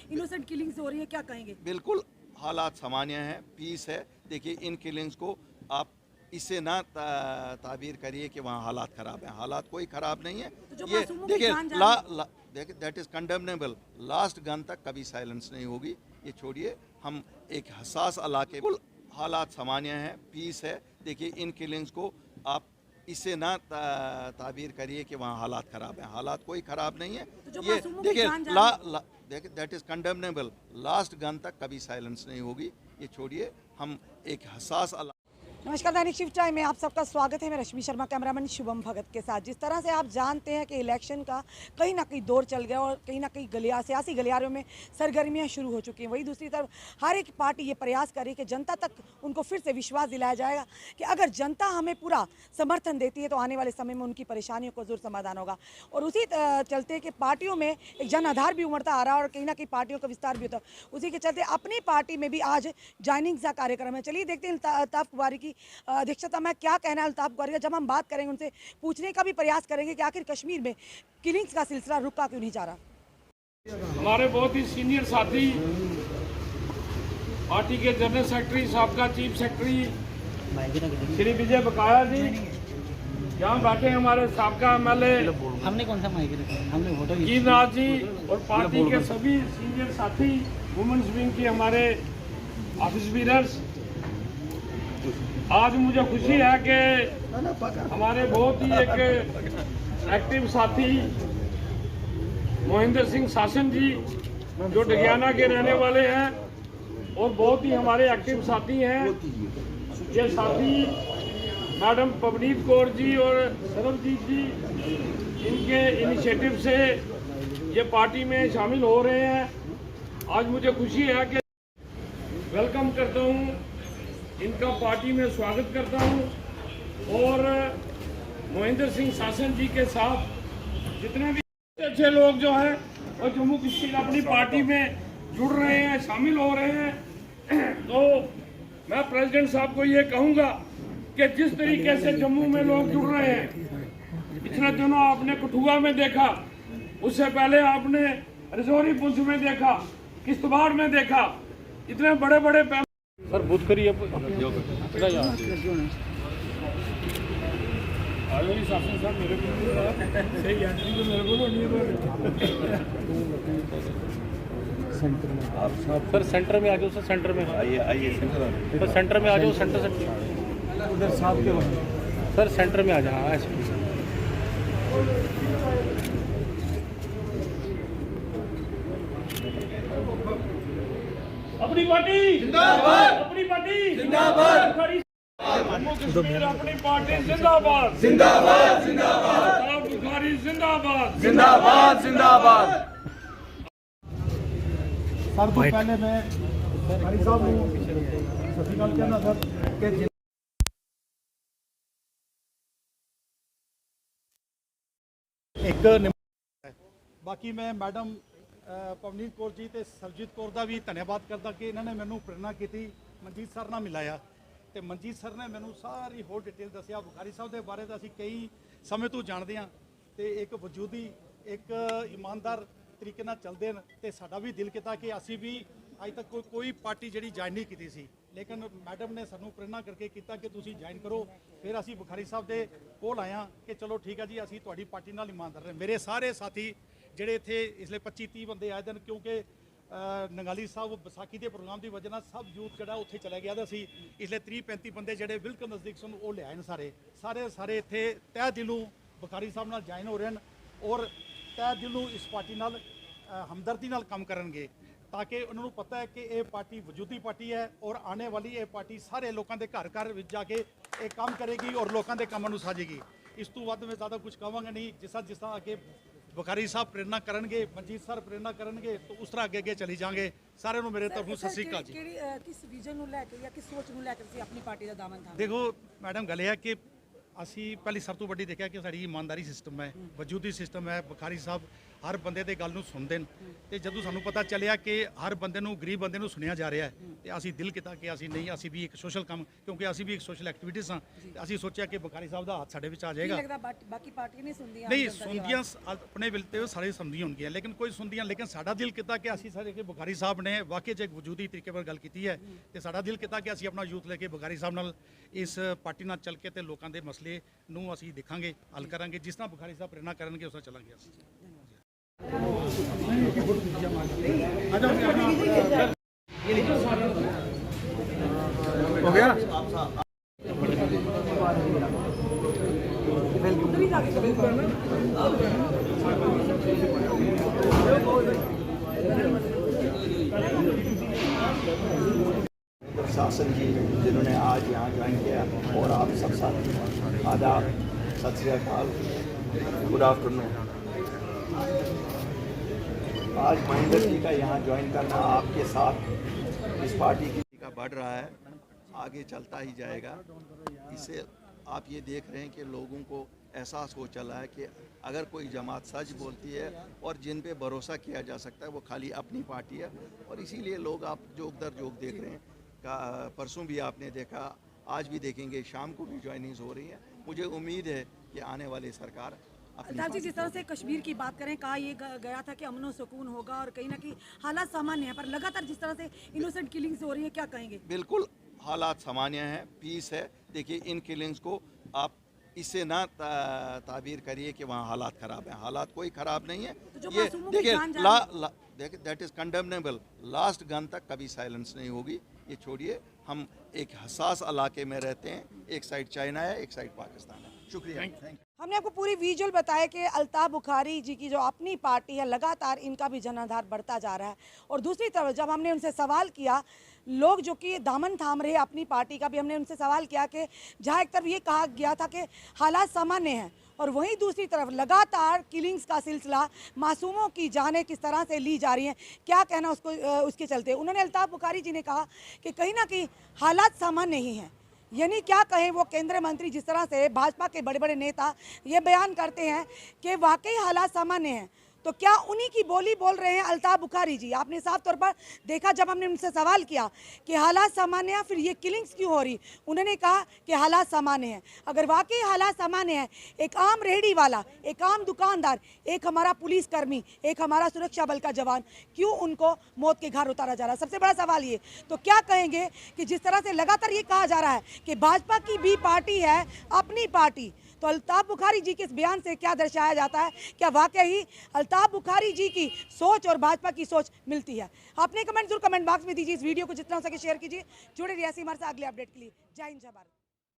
Innocent killings हो रही है, क्या कहेंगे? बिल्कुल हालात सामान्य हैं, पीस है। देखिए इन किलिंग्स को आप इससे ना ताबीर करिए कि वहाँ हालात ख़राब हैं। हालात कोई ख़राब नहीं है। तो जो ये मासूमों की देखिए जान जा रही है, देखिए that is condemnable. Last gun तक कभी साइलेंस नहीं होगी। ये छोड़िए, हम एक हसास इलाके, बिल्कुल हालात सामान्य हैं, पीस है। देखिए इन किलिंग्स को आप इससे ना ताबीर करिए कि वहाँ हालात ख़राब हैं। हालात कोई ख़राब नहीं है। तो जो ये मासूमों की देखिए जान जा रही है, देखिए that is condemnable. Last gun तक कभी साइलेंस नहीं होगी। ये छोड़िए, हम एक हसास नमस्कार, दैनिक शिफ्ट टाइम में आप सबका स्वागत है। मैं रश्मि शर्मा, कैमरामैन शुभम भगत के साथ। जिस तरह से आप जानते हैं कि इलेक्शन का कहीं ना कहीं दौर चल गया और कहीं ना कहीं सियासी गलियारों में सरगर्मियां शुरू हो चुकी हैं, वहीं दूसरी तरफ हर एक पार्टी ये प्रयास कर रही है कि जनता तक उनको फिर से विश्वास दिलाया जाएगा कि अगर जनता हमें पूरा समर्थन देती है तो आने वाले समय में उनकी परेशानियों को जरूर समाधान होगा। और उसी चलते कि पार्टियों में एक जन आधार भी उमड़ता आ रहा है और कहीं ना कहीं पार्टियों का विस्तार भी होता है। उसी के चलते अपनी पार्टी में भी आज ज्वाइनिंग का कार्यक्रम है। चलिए देखते हैं अल्ताफ कुवारी की अध्यक्षता में क्या कहना है अल्ताफ कुवारी का। जब हम बात करेंगे, उनसे पूछने का भी प्रयास करेंगे कि आखिर कश्मीर में किलिंग्स का सिलसिला रुका क्यों नहीं जा रहा। हमारे बहुत ही सीनियर साथी पार्टी के जनरल सेक्रेटरी, साबका चीफ सेक्रेटरी श्री विजय बकाया जी, यहाँ बैठे हमारे साबका एमएलए हमने कौन सा माइक रखा, हमने वोटर कीरनाथ जी और पार्टी के सभी सीनियर साथी, वुमेन्स विंग के हमारे ऑफिस बीरर्स। आज मुझे खुशी है कि हमारे बहुत ही एक एक्टिव साथी मोहिंदर सिंह शासन जी, जो डगियाना के रहने वाले हैं और बहुत ही हमारे एक्टिव साथी हैं। ये साथी मैडम पवनीत कौर जी और सरबजीत जी, इनके इनिशिएटिव से ये पार्टी में शामिल हो रहे हैं। आज मुझे खुशी है कि वेलकम करता हूँ, इनका पार्टी में स्वागत करता हूँ। और मोहिंदर सिंह शासन जी के साथ जितने भी अच्छे लोग जो हैं और जम्मू कश्मीर अपनी पार्टी में जुड़ रहे हैं, शामिल हो रहे हैं, तो मैं प्रेसिडेंट साहब को ये कहूँगा कि जिस तरीके से जम्मू में लोग जुड़ रहे हैं, पिछले दिनों आपने कठुआ में देखा, उससे पहले आपने रजौरी पुंछ में देखा, किश्तवाड़ में देखा, इतने बड़े बड़े सर बुध करिए शासन साहब मेरे को सही एंट्री तो मेरे को सेंटर में आप सर सेंटर में आ जाओ। सर सेंटर में आइए सर सेंटर में आ जाओ। सेंटर उधर साहब के वहाँ सर सेंटर में आ जाओ। ऐसे अपनी पार्टी जिंदाबाद, अपनी पार्टी जिंदाबाद, जम्मू कश्मीर अपनी पार्टी जिंदाबाद, जिंदाबाद जिंदाबाद, बुखारी जिंदाबाद, जिंदाबाद जिंदाबाद। सर तो पहले मैं भाई साहब सत श्री अकाल कहना सर कि एक बाकी मैं मैडम पवनीत कौर जी ਤੇ ਸਰਜੀਤ ਕੌਰ ਦਾ ਵੀ ਧੰਨਵਾਦ ਕਰਦਾ ਕਿ ਇਹਨਾਂ ਨੇ ਮੈਨੂੰ ਪ੍ਰੇਰਣਾ ਕੀਤੀ। ਮਨਜੀਤ ਸਰ ਨਾਲ ਮਿਲਾਇਆ ਤੇ ਮਨਜੀਤ ਸਰ ਨੇ ਮੈਨੂੰ ਸਾਰੀ ਹੋਰ ਡਿਟੇਲ ਦੱਸਿਆ। ਬੁਖਾਰੀ ਸਾਹਿਬ ਦੇ ਬਾਰੇ ਤਾਂ ਅਸੀਂ ਕਈ ਸਮੇਂ ਤੋਂ ਜਾਣਦੇ ਹਾਂ ਤੇ ਇੱਕ ਵਜੂਦੀ ਇੱਕ ਇਮਾਨਦਾਰ ਤਰੀਕੇ ਨਾਲ ਚੱਲਦੇ ਨੇ ਤੇ ਸਾਡਾ ਵੀ ਦਿਲ ਕੀਤਾ ਕਿ ਅਸੀਂ ਵੀ ਅੱਜ ਤੱਕ ਕੋਈ ਪਾਰਟੀ ਜਿਹੜੀ ਜੁਆਇਨ ਨਹੀਂ ਕੀਤੀ ਸੀ, ਲੇਕਿਨ ਮੈਡਮ ਨੇ ਸਾਨੂੰ ਪ੍ਰੇਰਣਾ ਕਰਕੇ ਕੀਤਾ ਕਿ ਤੁਸੀਂ ਜੁਆਇਨ ਕਰੋ। ਫਿਰ ਅਸੀਂ ਬੁਖਾਰੀ ਸਾਹਿਬ ਦੇ ਕੋਲ ਆਇਆ ਕਿ ਚਲੋ ਠੀਕ ਹੈ ਜੀ, ਅਸੀਂ ਤੁਹਾਡੀ ਪਾਰਟੀ ਨਾਲ ਇਮਾਨਦਾਰ ਰਹੇ। ਮੇਰੇ ਸਾਰੇ ਸਾਥੀ ਜਿਹੜੇ ਇੱਥੇ ਇਸਲੇ 25-30 ਬੰਦੇ ਆਏ ਦਿਨ, ਕਿਉਂਕਿ ਨੰਗਾਲੀ ਸਾਹਿਬ ਵਿਸਾਖੀ ਦੇ ਪ੍ਰੋਗਰਾਮ ਦੀ ਵਜ੍ਹਾ ਨਾਲ ਸਭ ਯੂਥ ਜਿਹੜਾ ਉੱਥੇ ਚਲਾ ਗਿਆ। ਅਸੀਂ ਇਸਲੇ 30-35 ਬੰਦੇ ਜਿਹੜੇ ਬਿਲਕੁਲ ਨਜ਼ਦੀਕ ਸਨ ਉਹ ਲਿਆਏ ਨੇ। ਸਾਰੇ ਇੱਥੇ ਤਹਿ ਦਿਲੋਂ ਬੁਖਾਰੀ ਸਾਹਿਬ ਨਾਲ ਜੁਆਇਨ ਹੋ ਰਹੇ ਹਨ ਔਰ ਤਹਿ ਦਿਲੋਂ ਇਸ ਪਾਰਟੀ ਨਾਲ ਹਮਦਰਦੀ ਨਾਲ ਕੰਮ ਕਰਨਗੇ, ਤਾਂ ਕਿ ਉਹਨਾਂ ਨੂੰ ਪਤਾ ਹੈ ਕਿ ਇਹ ਪਾਰਟੀ ਵਜੂਦੀ ਪਾਰਟੀ ਹੈ ਔਰ ਆਉਣੇ ਵਾਲੀ ਇਹ ਪਾਰਟੀ ਸਾਰੇ ਲੋਕਾਂ ਦੇ ਘਰ ਘਰ ਵਿੱਚ ਜਾ ਕੇ ਇਹ ਕੰਮ ਕਰੇਗੀ ਔਰ ਲੋਕਾਂ ਦੇ ਕੰਮਾਂ ਨੂੰ ਸਾਜੇਗੀ। ਇਸ ਤੋਂ ਵੱਧ ਮੈਂ ਜ਼ਿਆਦਾ ਕੁਝ ਕਹਾਂਗਾ ਨਹੀਂ। ਜਿਸ ਤਰ੍ਹਾਂ ਅੱਗੇ ਬੁਖਾਰੀ ਸਾਹਿਬ ਪ੍ਰੇਰਣਾ ਕਰਨਗੇ, ਮਨਜੀਤ ਸਰ ਪ੍ਰੇਰਣਾ ਕਰਨਗੇ, ਤਾਂ ਉਸ ਤਰ੍ਹਾਂ ਅੱਗੇ ਚਲੀ ਜਾਵਾਂਗੇ। ਸਾਰਿਆਂ ਨੂੰ ਮੇਰੇ ਤਰਫੋਂ ਸਤਿ ਸ਼੍ਰੀ ਅਕਾਲ ਜੀ। ਕਿਸ ਵਿਜ਼ਨ ਨੂੰ ਲੈ ਕੇ ਜਾਂ ਕਿਸ ਸੋਚ ਨੂੰ ਲੈ ਕੇ ਤੁਸੀਂ ਆਪਣੀ ਪਾਰਟੀ ਦਾ ਦਾਮਨ ਥਾਮਿਆ? ਦੇਖੋ ਮੈਡਮ, ਗੱਲ ਇਹ ਹੈ ਕਿ ਅਸੀਂ ਪਹਿਲੀ ਸਭ ਤੋਂ ਵੱਡੀ ਦੇਖਿਆ ਕਿ ਸਾਡੀ ਇਮਾਨਦਾਰੀ ਸਿਸਟਮ ਹੈ, ਵਜੂਦੀ ਸਿਸਟਮ ਹੈ। ਬੁਖਾਰੀ ਸਾਹਿਬ ਹਰ ਬੰਦੇ ਦੇ ਗੱਲ ਨੂੰ ਸੁਣਦੇ ਨੇ ਤੇ ਜਦੋਂ ਸਾਨੂੰ ਪਤਾ ਚੱਲਿਆ ਕਿ ਹਰ ਬੰਦੇ ਨੂੰ ਗਰੀਬ ਬੰਦੇ ਨੂੰ ਸੁਣਿਆ ਜਾ ਰਿਹਾ ਹੈ ਤੇ ਅਸੀਂ ਦਿਲ ਕੀਤਾ ਕਿ ਅਸੀਂ ਨਹੀਂ ਅਸੀਂ ਵੀ ਇੱਕ ਸੋਸ਼ਲ ਕੰਮ ਕਿਉਂਕਿ ਅਸੀਂ ਵੀ ਇੱਕ ਸੋਸ਼ਲ ਐਕਟੀਵਿਟੀਜ਼ ਹਾਂ ਤੇ ਅਸੀਂ ਸੋਚਿਆ ਕਿ ਬੁਖਾਰੀ ਸਾਹਿਬ ਦਾ ਹੱਥ ਸਾਡੇ ਵਿੱਚ ਆ ਕੀ ਜਾਏਗਾ ਲੱਗਦਾ ਬਾਕੀ ਪਾਰਟੀਆਂ ਨਹੀਂ ਸੁਣਦੀਆਂ ਨਹੀਂ ਸੁਣਦੀਆਂ ਆਪਣੇ ਵੇਲੇ ਤੇ ਸਾਰੇ ਸੁਣਦੀਆਂ ਹੋਣਗੀਆਂ ਲੇਕਿਨ ਕੋਈ ਸੁਣਦੀਆਂ ਲੇਕਿਨ ਸਾਡਾ ਦਿਲ ਕੀਤਾ ਕਿ ਅਸੀਂ ਸਾਰੇ ਕਿ ਬੁਖਾਰੀ ਸਾਹਿਬ ਨੇ ਵਾਕਈ 'ਚ ਇੱਕ ਵਜੂਦੀ ਤਰੀਕੇ ਨਾਲ ਗੱਲ ਕੀਤੀ ਹੈ ਤੇ ਸਾਡਾ ਦਿਲ ਕੀਤਾ ਕਿ ਅਸੀਂ ਆਪਣਾ ਯੂਥ ਲੈ ਕੇ ਬੁਖਾਰੀ ਸਾਹਿਬ ਨਾਲ ਇਸ ਪਾਰਟੀ ਨਾਲ ਚੱਲ ਕੇ ਤੇ ਲੋਕਾਂ ਦੇ ਮਸਲੇ ਨੂੰ ਅਸੀਂ ਦੇਖਾਂਗੇ ਹੱਲ ਕਰਾਂਗੇ ਜਿਸ ਤਰ੍ਹਾਂ ਬੁਖਾਰੀ ਸਾਹਿਬ ਪ੍ਰੇਰਣਾ ਕਰਨਗੇ ਉਸ ਤਰ੍ਹਾਂ ਚੱਲਾਂਗੇ ਅਸੀਂ हो गया शासन जी जिन्होंने आज यहाँ ज्वाइन किया और आप सब साथी आदाब सत श्री अकाल गुड आफ्टरनून। आज महेंद्र जी का यहाँ ज्वाइन करना आपके साथ इस पार्टी का बढ़ रहा है, आगे चलता ही जाएगा। इससे आप ये देख रहे हैं कि लोगों को एहसास हो चला है कि अगर कोई जमात सच बोलती है और जिन पे भरोसा किया जा सकता है वो खाली अपनी पार्टी है, और इसीलिए लोग आप जोक दर जोक देख रहे हैं। परसों भी आपने देखा, आज भी देखेंगे, शाम को भी ज्वाइनिंग्स हो रही हैं। मुझे उम्मीद है कि आने वाली सरकार अल्ताफ जी जिस तरह से कश्मीर की बात करें, कहा ये गया था कि अमन और सुकून होगा और कहीं ना कहीं हालात सामान्य है, पर लगातार जिस तरह से इनोसेंट किलिंग्स हो रही है, क्या कहेंगे? बिल्कुल हालात सामान्य हैं, पीस है। देखिए इन किलिंग्स को आप इससे ना ताबीर करिए कि वहाँ हालात ख़राब हैं। हालात कोई ख़राब नहीं है। तो ये देखिए that is condemnable. Last gun तक कभी साइलेंस नहीं होगी। ये छोड़िए, हम एक हसास इलाके में रहते हैं, एक साइड चाइना है, एक साइड पाकिस्तान है। शुक्रिया, थैंक यू। हमने आपको पूरी विजुअल बताया कि अल्ताफ बुखारी जी की जो अपनी पार्टी है, लगातार इनका भी जनाधार बढ़ता जा रहा है। और दूसरी तरफ जब हमने उनसे सवाल किया, लोग जो कि दामन थाम रहे अपनी पार्टी का, भी हमने उनसे सवाल किया कि जहाँ एक तरफ ये कहा गया था कि हालात सामान्य हैं और वहीं दूसरी तरफ लगातार किलिंग्स का सिलसिला, मासूमों की जानें किस तरह से ली जा रही हैं, क्या कहना उसके चलते उन्होंने अल्ताफ बुखारी जी ने कहा कि कहीं ना कहीं हालात सामान्य नहीं हैं। यानी क्या कहें, वो केंद्रीय मंत्री जिस तरह से भाजपा के बड़े बड़े नेता ये बयान करते हैं कि वाकई हालात सामान्य हैं, तो क्या उन्हीं की बोली बोल रहे हैं अल्ताफ बुखारी जी? आपने साफ तौर पर देखा जब हमने उनसे सवाल किया कि हालात सामान्य हैं, फिर ये किलिंग्स क्यों हो रही, उन्होंने कहा कि हालात सामान्य हैं। अगर वाकई हालात सामान्य हैं, एक आम रेहड़ी वाला, एक आम दुकानदार, एक हमारा पुलिसकर्मी, एक हमारा सुरक्षा बल का जवान, क्यों उनको मौत के घाट उतारा जा रहा है? सबसे बड़ा सवाल ये। तो क्या कहेंगे कि जिस तरह से लगातार ये कहा जा रहा है कि भाजपा की भी पार्टी है अपनी पार्टी, तो अल्ताफ बुखारी जी के इस बयान से क्या दर्शाया जाता है? क्या वाकई अल्ताफ बुखारी जी की सोच और भाजपा की सोच मिलती है? आपने कमेंट जरूर कमेंट बॉक्स में दीजिए। इस वीडियो को जितना हो सके शेयर कीजिए। जुड़े रहिए हमारे साथ अगले अपडेट के लिए। जय हिंद, जय भारत।